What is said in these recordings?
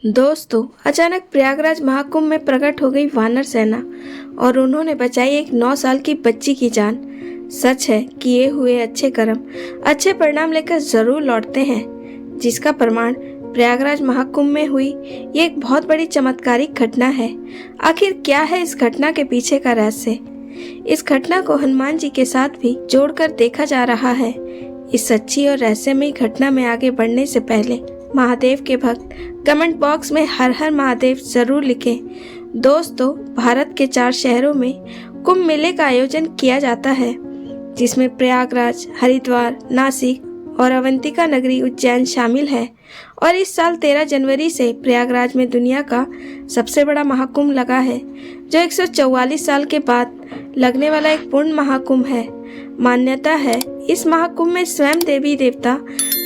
दोस्तों, अचानक प्रयागराज महाकुंभ में प्रकट हो गई वानर सेना और उन्होंने बचाई एक 9 साल की बच्ची की जान। सच है, किए हुए अच्छे कर्म अच्छे परिणाम लेकर जरूर लौटते हैं, जिसका प्रमाण प्रयागराज महाकुंभ में हुई ये एक बहुत बड़ी चमत्कारिक घटना है। आखिर क्या है इस घटना के पीछे का रहस्य? इस घटना को हनुमान जी के साथ भी जोड़कर देखा जा रहा है। इस सच्ची और रहस्यमयी घटना में आगे बढ़ने से पहले महादेव के भक्त कमेंट बॉक्स में हर हर महादेव जरूर लिखें। दोस्तों, भारत के 4 शहरों में कुंभ मेले का आयोजन किया जाता है, जिसमें प्रयागराज, हरिद्वार, नासिक और अवंतिका नगरी उज्जैन शामिल है। और इस साल 13 जनवरी से प्रयागराज में दुनिया का सबसे बड़ा महाकुंभ लगा है, जो 144 साल के बाद लगने वाला एक पूर्ण महाकुंभ है। मान्यता है इस महाकुंभ में स्वयं देवी देवता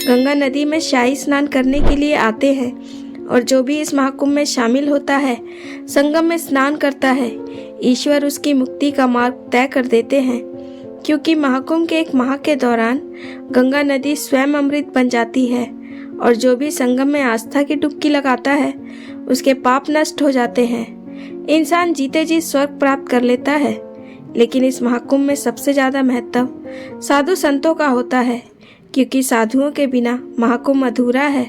गंगा नदी में शाही स्नान करने के लिए आते हैं और जो भी इस महाकुंभ में शामिल होता है, संगम में स्नान करता है, ईश्वर उसकी मुक्ति का मार्ग तय कर देते हैं। क्योंकि महाकुंभ के 1 माह के दौरान गंगा नदी स्वयं अमृत बन जाती है और जो भी संगम में आस्था की डुबकी लगाता है, उसके पाप नष्ट हो जाते हैं। इंसान जीते जी स्वर्ग प्राप्त कर लेता है। लेकिन इस महाकुंभ में सबसे ज्यादा महत्व साधु संतों का होता है, क्योंकि साधुओं के बिना महाकुंभ अधूरा है।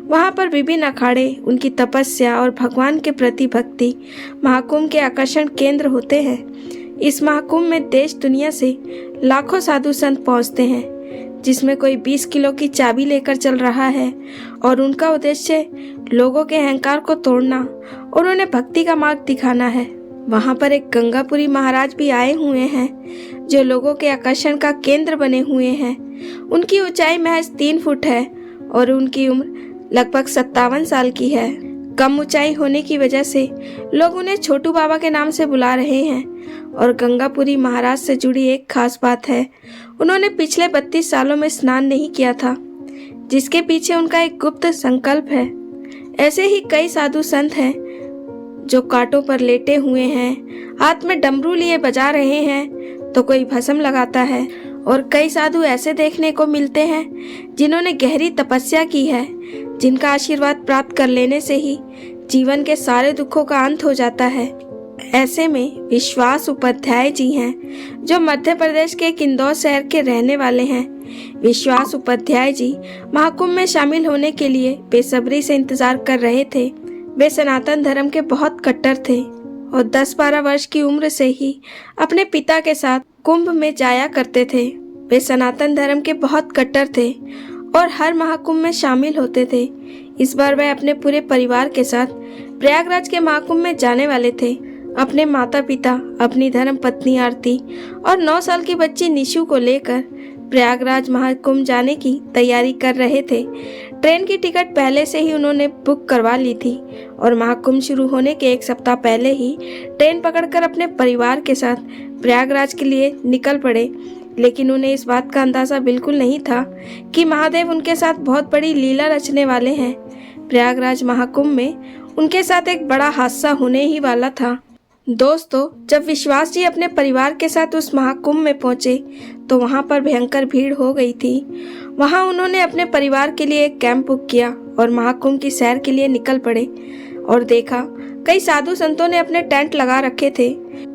वहाँ पर विभिन्न अखाड़े, उनकी तपस्या और भगवान के प्रति भक्ति महाकुंभ के आकर्षण केंद्र होते हैं। इस महाकुंभ में देश दुनिया से लाखों साधु संत पहुँचते हैं, जिसमें कोई 20 किलो की चाबी लेकर चल रहा है और उनका उद्देश्य लोगों के अहंकार को तोड़ना और उन्हें भक्ति का मार्ग दिखाना है। वहाँ पर एक गंगापुरी महाराज भी आए हुए हैं, जो लोगों के आकर्षण का केंद्र बने हुए हैं। उनकी ऊंचाई महज 3 फुट है और उनकी उम्र लगभग 57 साल की है। कम ऊंचाई होने की वजह से लोग उन्हें छोटू बाबा के नाम से बुला रहे हैं। और गंगापुरी महाराज से जुड़ी एक खास बात है, उन्होंने पिछले 32 सालों में स्नान नहीं किया था, जिसके पीछे उनका एक गुप्त संकल्प है। ऐसे ही कई साधु संत हैं जो कांटों पर लेटे हुए हैं, हाथ में डमरू लिए बजा रहे हैं, तो कोई भस्म लगाता है। और कई साधु ऐसे देखने को मिलते हैं जिन्होंने गहरी तपस्या की है, जिनका आशीर्वाद प्राप्त कर लेने से ही जीवन के सारे दुखों का अंत हो जाता है। ऐसे में विश्वास उपाध्याय जी हैं, जो मध्य प्रदेश के इंदौर शहर के रहने वाले हैं। विश्वास उपाध्याय जी महाकुंभ में शामिल होने के लिए बेसब्री से इंतजार कर रहे थे। वे सनातन धर्म के बहुत कट्टर थे और 10-12 वर्ष की उम्र से ही अपने पिता के साथ कुंभ में जाया करते थे। वे सनातन धर्म के बहुत कट्टर थे और हर महाकुंभ में शामिल होते थे। इस बार वे अपने पूरे परिवार के साथ प्रयागराज के महाकुंभ में जाने वाले थे। अपने माता पिता, अपनी धर्म पत्नी आरती और 9 साल की बच्ची निशु को लेकर प्रयागराज महाकुंभ जाने की तैयारी कर रहे थे। ट्रेन की टिकट पहले से ही उन्होंने बुक करवा ली थी और महाकुंभ शुरू होने के 1 सप्ताह पहले ही ट्रेन पकड़कर अपने परिवार के साथ प्रयागराज के लिए निकल पड़े। लेकिन उन्हें इस बात का अंदाजा बिल्कुल नहीं था कि महादेव उनके साथ बहुत बड़ी लीला रचने वाले हैं। प्रयागराज महाकुंभ में उनके साथ एक बड़ा हादसा होने ही वाला था। दोस्तों, जब विश्वास जी अपने परिवार के साथ उस महाकुंभ में पहुंचे, तो वहां पर भयंकर भीड़ हो गई थी। वहां उन्होंने अपने परिवार के लिए एक कैंप बुक किया और महाकुंभ की सैर के लिए निकल पड़े और देखा कई साधु संतों ने अपने टेंट लगा रखे थे।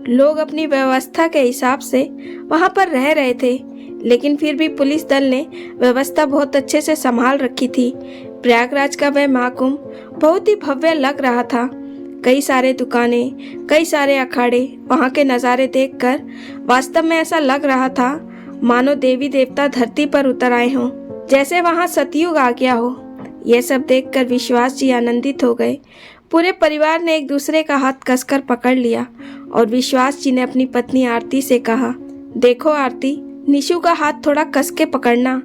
लोग अपनी व्यवस्था के हिसाब से वहां पर रह रहे थे, लेकिन फिर भी पुलिस दल ने व्यवस्था बहुत अच्छे से संभाल रखी थी। प्रयागराज का वह महाकुंभ बहुत ही भव्य लग रहा था। कई सारे दुकानें, कई सारे अखाड़े, वहाँ के नज़ारे देखकर वास्तव में ऐसा लग रहा था मानो देवी देवता धरती पर उतर आए हों, जैसे वहाँ सतयुग आ गया हो। यह सब देखकर विश्वास जी आनंदित हो गए। पूरे परिवार ने एक दूसरे का हाथ कसकर पकड़ लिया और विश्वास जी ने अपनी पत्नी आरती से कहा, देखो आरती, निशु का हाथ थोड़ा कस के पकड़ना,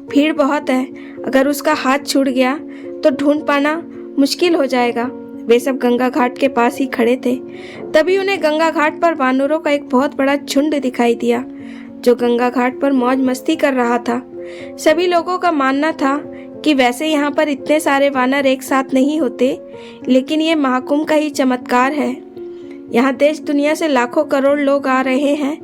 भीड़ बहुत है, अगर उसका हाथ छूट गया तो ढूंढ पाना मुश्किल हो जाएगा। वे सब गंगा घाट के पास ही खड़े थे। तभी उन्हें गंगा घाट पर वानरों का एक बहुत बड़ा झुंड दिखाई दिया, जो गंगा घाट पर मौज मस्ती कर रहा था। सभी लोगों का मानना था कि वैसे यहाँ पर इतने सारे वानर एक साथ नहीं होते, लेकिन ये महाकुंभ का ही चमत्कार है। यहाँ देश दुनिया से लाखों करोड़ लोग आ रहे हैं।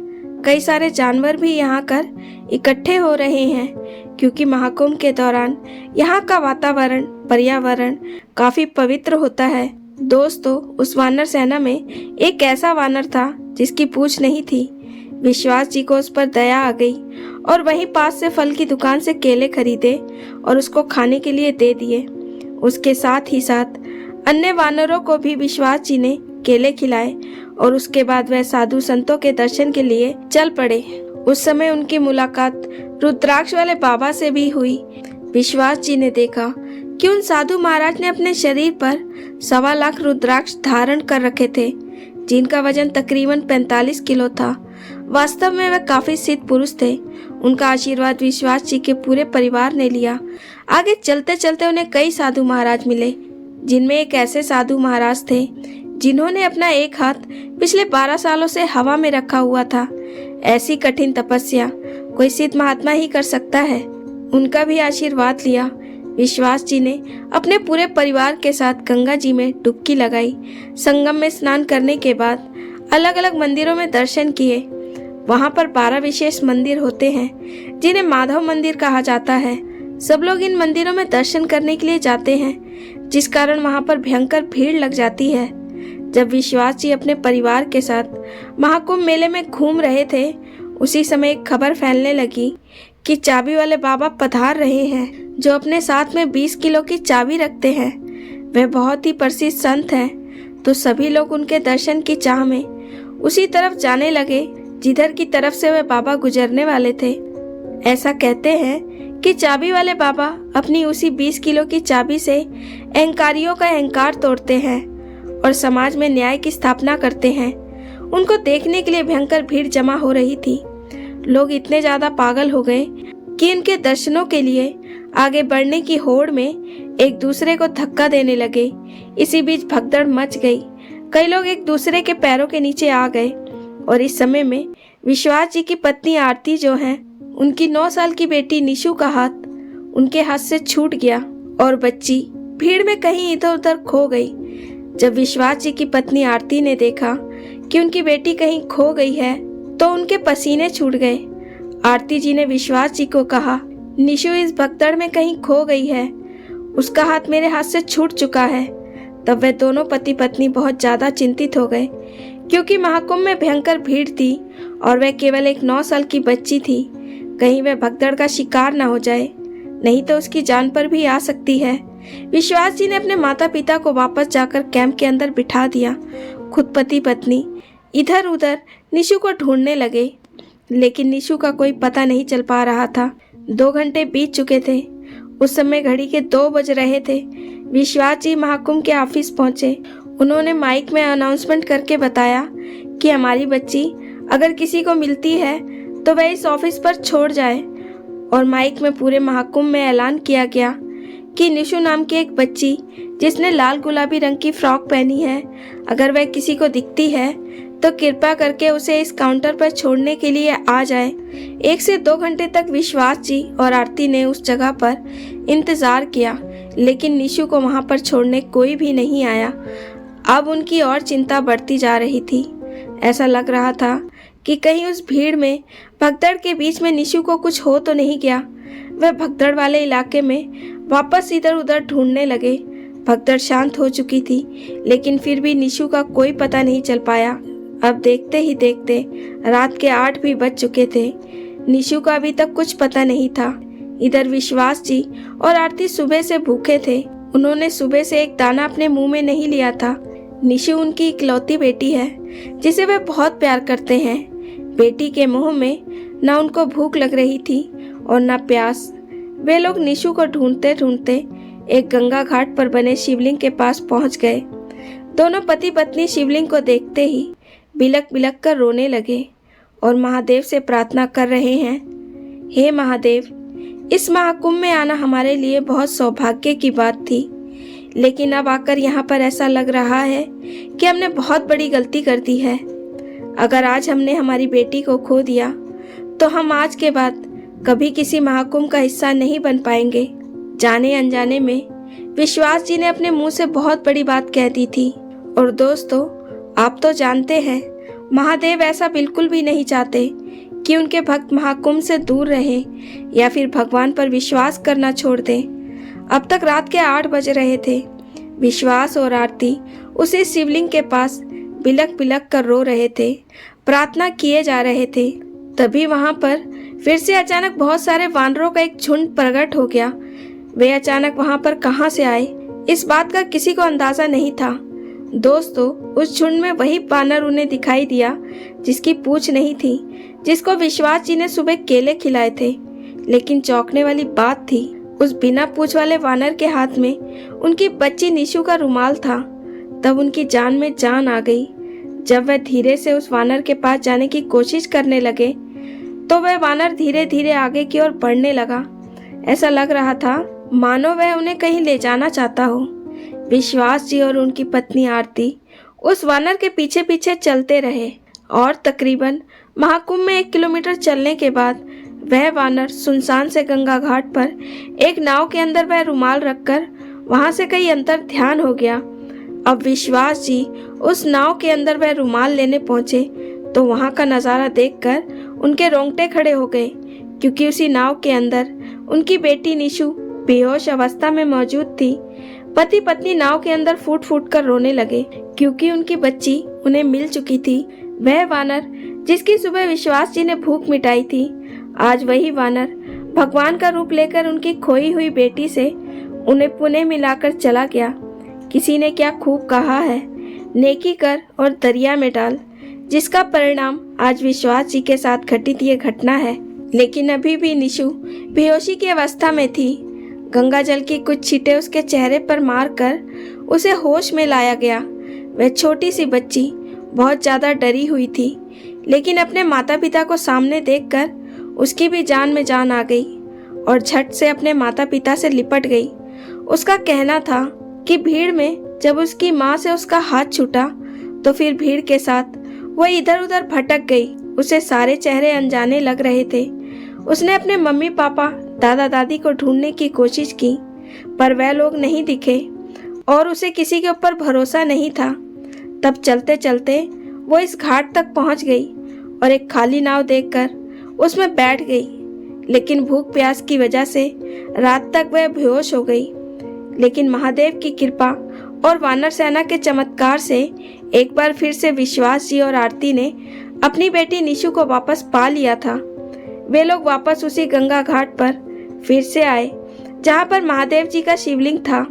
कई सारे जानवर भी यहाँ कर इकट्ठे हो रहे हैं, क्योंकि महाकुंभ के दौरान यहाँ का वातावरण पर्यावरण काफी पवित्र होता है। दोस्तों, उस वानर सेना में एक ऐसा वानर था जिसकी पूंछ नहीं थी। विश्वास जी को उस पर दया आ गई और वहीं पास से फल की दुकान से केले खरीदे और उसको खाने के लिए दे दिए। उसके साथ ही साथ अन्य वानरों को भी विश्वास जी ने केले खिलाए और उसके बाद वह साधु संतों के दर्शन के लिए चल पड़े। उस समय उनकी मुलाकात रुद्राक्ष वाले बाबा से भी हुई। विश्वास जी ने देखा कि उन साधु महाराज ने अपने शरीर पर 1.25 लाख रुद्राक्ष धारण कर रखे थे, जिनका वजन तकरीबन 45 किलो था। वास्तव में वह काफी सिद्ध पुरुष थे। उनका आशीर्वाद विश्वास जी के पूरे परिवार ने लिया। आगे चलते चलते उन्हें कई साधु महाराज मिले, जिनमें एक ऐसे साधु महाराज थे जिन्होंने अपना एक हाथ पिछले 12 सालों से हवा में रखा हुआ था। ऐसी कठिन तपस्या कोई सिद्ध महात्मा ही कर सकता है। उनका भी आशीर्वाद लिया। विश्वास जी ने अपने पूरे परिवार के साथ गंगा जी में डुबकी लगाई। संगम में स्नान करने के बाद अलग अलग मंदिरों में दर्शन किए। वहाँ पर 12 विशेष मंदिर होते हैं जिन्हें माधव मंदिर कहा जाता है। सब लोग इन मंदिरों में दर्शन करने के लिए जाते हैं, जिस कारण वहाँ पर भयंकर भीड़ लग जाती है। जब विश्वास जी अपने परिवार के साथ महाकुंभ मेले में घूम रहे थे, उसी समय एक खबर फैलने लगी कि चाबी वाले बाबा पधार रहे हैं, जो अपने साथ में 20 किलो की चाबी रखते हैं। वे बहुत ही प्रसिद्ध संत हैं। तो सभी लोग उनके दर्शन की चाह में उसी तरफ जाने लगे जिधर की तरफ से वे बाबा गुजरने वाले थे। ऐसा कहते हैं कि चाबी वाले बाबा अपनी उसी 20 किलो की चाबी से अहंकारियों का अहंकार तोड़ते हैं और समाज में न्याय की स्थापना करते हैं। उनको देखने के लिए भयंकर भीड़ जमा हो रही थी। लोग इतने ज्यादा पागल हो गए कि इनके दर्शनों के लिए आगे बढ़ने की होड़ में एक दूसरे को धक्का देने लगे। इसी बीच भगदड़ मच गई। कई लोग एक दूसरे के पैरों के नीचे आ गए और इस समय में विश्वास जी की पत्नी आरती जो है, उनकी 9 साल की बेटी निशु का हाथ उनके हाथ से छूट गया और बच्ची भीड़ में कहीं इधर उधर खो गई। जब विश्वास जी की पत्नी आरती ने देखा कि उनकी बेटी कहीं खो गई है, तो उनके पसीने छूट गए। आरती जी ने विश्वास जी को कहा, निशु इस भगदड़ में कहीं खो गई है, उसका हाथ मेरे हाथ से छूट चुका है। तब वे दोनों पति पत्नी बहुत ज्यादा चिंतित हो गए, क्योंकि महाकुंभ में भयंकर भीड़ थी और वह केवल एक 9 साल की बच्ची थी। कहीं वह भगदड़ का शिकार न हो जाए, नहीं तो उसकी जान पर भी आ सकती है। विश्वास जी ने अपने माता पिता को वापस जाकर कैंप के अंदर बिठा दिया। खुद पति पत्नी इधर उधर निशु को ढूंढने लगे, लेकिन निशु का कोई पता नहीं चल पा रहा था। 2 घंटे बीत चुके थे। उस समय घड़ी के 2 बज रहे थे। विश्वास जी महाकुंभ के ऑफिस पहुंचे। उन्होंने माइक में अनाउंसमेंट करके बताया कि हमारी बच्ची अगर किसी को मिलती है तो वह इस ऑफिस पर छोड़ जाए। और माइक में पूरे महाकुंभ में ऐलान किया गया कि निशु नाम की एक बच्ची जिसने लाल गुलाबी रंग की फ्रॉक पहनी है, अगर वह किसी को दिखती है तो कृपया करके उसे इस काउंटर पर छोड़ने के लिए आ जाए। 1 से 2 घंटे तक विश्वास जी और आरती ने उस जगह पर इंतजार किया, लेकिन निशु को वहां पर छोड़ने कोई भी नहीं आया। अब उनकी और चिंता बढ़ती जा रही थी। ऐसा लग रहा था कि कहीं उस भीड़ में भगदड़ के बीच में निशु को कुछ हो तो नहीं गया। वह भगदड़ वाले इलाके में वापस इधर उधर ढूंढने लगे। भगदड़ शांत हो चुकी थी, लेकिन फिर भी निशु का कोई पता नहीं चल पाया। अब देखते ही देखते रात के 8 भी बज चुके थे। निशु का अभी तक कुछ पता नहीं था। इधर विश्वास जी और आरती सुबह से भूखे थे। उन्होंने सुबह से एक दाना अपने मुंह में नहीं लिया था। निशु उनकी इकलौती बेटी है, जिसे वे बहुत प्यार करते हैं। बेटी के मुंह में न उनको भूख लग रही थी और न प्यास। वे लोग निशु को ढूंढते ढूंढते एक गंगा घाट पर बने शिवलिंग के पास पहुंच गए। दोनों पति पत्नी शिवलिंग को देखते ही बिलक बिलक कर रोने लगे और महादेव से प्रार्थना कर रहे हैं, हे महादेव, इस महाकुंभ में आना हमारे लिए बहुत सौभाग्य की बात थी, लेकिन अब आकर यहाँ पर ऐसा लग रहा है कि हमने बहुत बड़ी गलती कर दी है। अगर आज हमने हमारी बेटी को खो दिया तो हम आज के बाद कभी किसी महाकुंभ का हिस्सा नहीं बन पाएंगे। जाने अनजाने में विश्वास जी ने अपने मुंह से बहुत बड़ी बात कह दी थी। और दोस्तों, आप तो जानते हैं महादेव ऐसा बिल्कुल भी नहीं चाहते कि उनके भक्त महाकुंभ से दूर रहे या फिर भगवान पर विश्वास करना छोड़ दें। अब तक रात के 8 बज रहे थे। विश्वास और आरती उसी शिवलिंग के पास बिलक बिलक कर रो रहे थे, प्रार्थना किए जा रहे थे। तभी वहां पर फिर से अचानक बहुत सारे वानरों का एक झुंड प्रकट हो गया। वे अचानक वहां पर कहां से आए, इस बात का किसी को अंदाजा नहीं था। दोस्तों, उस झुंड में वही वानर उन्हें दिखाई दिया जिसकी पूंछ नहीं थी, जिसको विश्वास जी ने सुबह केले खिलाए थे। लेकिन चौंकने वाली बात थी, उस बिना पूंछ वाले वानर के हाथ में उनकी बच्ची निशु का रुमाल था। तब उनकी जान में जान आ गई। जब वह धीरे से उस वानर के पास जाने की कोशिश करने लगे तो वह वानर धीरे धीरे आगे की ओर बढ़ने लगा। ऐसा लग रहा था मानो वह उन्हें कहीं ले जाना चाहता हो। विश्वास जी और उनकी पत्नी आरती उस वानर के पीछे पीछे चलते रहे और तकरीबन महाकुंभ में 1 किलोमीटर चलने के बाद वह वानर सुनसान से गंगा घाट पर एक नाव के अंदर वह रुमाल रखकर वहां से कहीं अंतर ध्यान हो गया। अब विश्वास जी उस नाव के अंदर वह रुमाल लेने पहुंचे तो वहां का नज़ारा देखकर उनके रोंगटे खड़े हो गए, क्योंकि उसी नाव के अंदर उनकी बेटी निशु बेहोश अवस्था में मौजूद थी। पति पत्नी नाव के अंदर फूट फूट कर रोने लगे, क्योंकि उनकी बच्ची उन्हें मिल चुकी थी। वह वानर जिसकी सुबह विश्वास जी ने भूख मिटाई थी, आज वही वानर भगवान का रूप लेकर उनकी खोई हुई बेटी से उन्हें पुनः मिलाकर चला गया। किसी ने क्या खूब कहा है, नेकी कर और दरिया में डाल, जिसका परिणाम आज विश्वास जी के साथ घटित ये घटना है। लेकिन अभी भी निशु बेहोशी की अवस्था में थी। गंगा जल की कुछ छींटे उसके चेहरे पर मारकर उसे होश में लाया गया। वह छोटी सी बच्ची बहुत ज्यादा डरी हुई थी, लेकिन अपने माता पिता को सामने देखकर उसकी भी जान में जान आ गई और झट से अपने माता पिता से लिपट गई। उसका कहना था कि भीड़ में जब उसकी माँ से उसका हाथ छूटा तो फिर भीड़ के साथ वह इधर उधर भटक गई। उसे सारे चेहरे अनजाने लग रहे थे। उसने अपने मम्मी पापा दादा दादी को ढूंढने की कोशिश की, पर वह लोग नहीं दिखे और उसे किसी के ऊपर भरोसा नहीं था। तब चलते चलते वो इस घाट तक पहुंच गई और एक खाली नाव देखकर उसमें बैठ गई। लेकिन भूख प्यास की वजह से रात तक वह बेहोश हो गई। लेकिन महादेव की कृपा और वानर सेना के चमत्कार से एक बार फिर से विश्वास जी और आरती ने अपनी बेटी निशु को वापस पा लिया था। वे लोग वापस उसी गंगा घाट पर फिर से आए जहां पर महादेव जी का शिवलिंग था।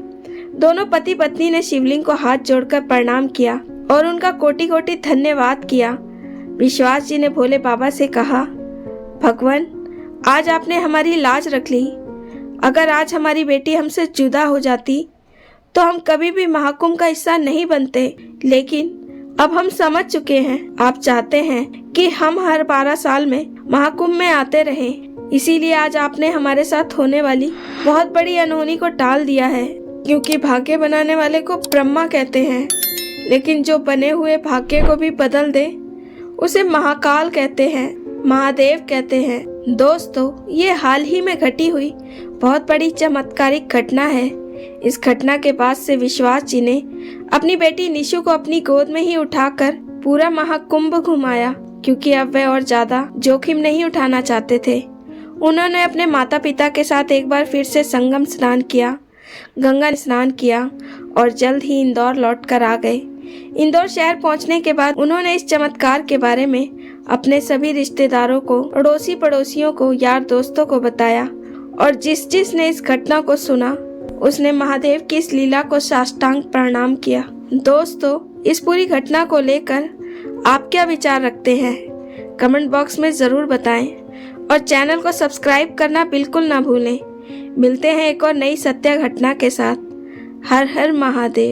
दोनों पति पत्नी ने शिवलिंग को हाथ जोड़कर प्रणाम किया और उनका कोटि कोटि धन्यवाद किया। विश्वास जी ने भोले बाबा से कहा, भगवान, आज आपने हमारी लाज रख ली। अगर आज हमारी बेटी हमसे जुदा हो जाती तो हम कभी भी महाकुंभ का हिस्सा नहीं बनते। लेकिन अब हम समझ चुके हैं, आप चाहते हैं कि हम हर 12 साल में महाकुंभ में आते रहें। इसीलिए आज आपने हमारे साथ होने वाली बहुत बड़ी अनहोनी को टाल दिया है, क्योंकि भाग्य बनाने वाले को ब्रह्मा कहते हैं, लेकिन जो बने हुए भाग्य को भी बदल दे उसे महाकाल कहते हैं, महादेव कहते हैं। दोस्तों, ये हाल ही में घटी हुई बहुत बड़ी चमत्कारिक घटना है। इस घटना के बाद से विश्वास जी ने अपनी बेटी निशु को अपनी गोद में ही उठाकर पूरा महाकुंभ घुमाया, क्योंकि अब वे और ज्यादा जोखिम नहीं उठाना चाहते थे। उन्होंने अपने माता पिता के साथ एक बार फिर से संगम स्नान किया, गंगा स्नान किया और जल्द ही इंदौर लौटकर आ गए। इंदौर शहर पहुंचने के बाद उन्होंने इस चमत्कार के बारे में अपने सभी रिश्तेदारों को, अड़ोसी पड़ोसियों को, यार दोस्तों को बताया और जिस जिस ने इस घटना को सुना उसने महादेव की इस लीला को साष्टांग प्रणाम किया। दोस्तों, इस पूरी घटना को लेकर आप क्या विचार रखते हैं, कमेंट बॉक्स में ज़रूर बताएं और चैनल को सब्सक्राइब करना बिल्कुल ना भूलें। मिलते हैं एक और नई सत्य घटना के साथ। हर हर महादेव।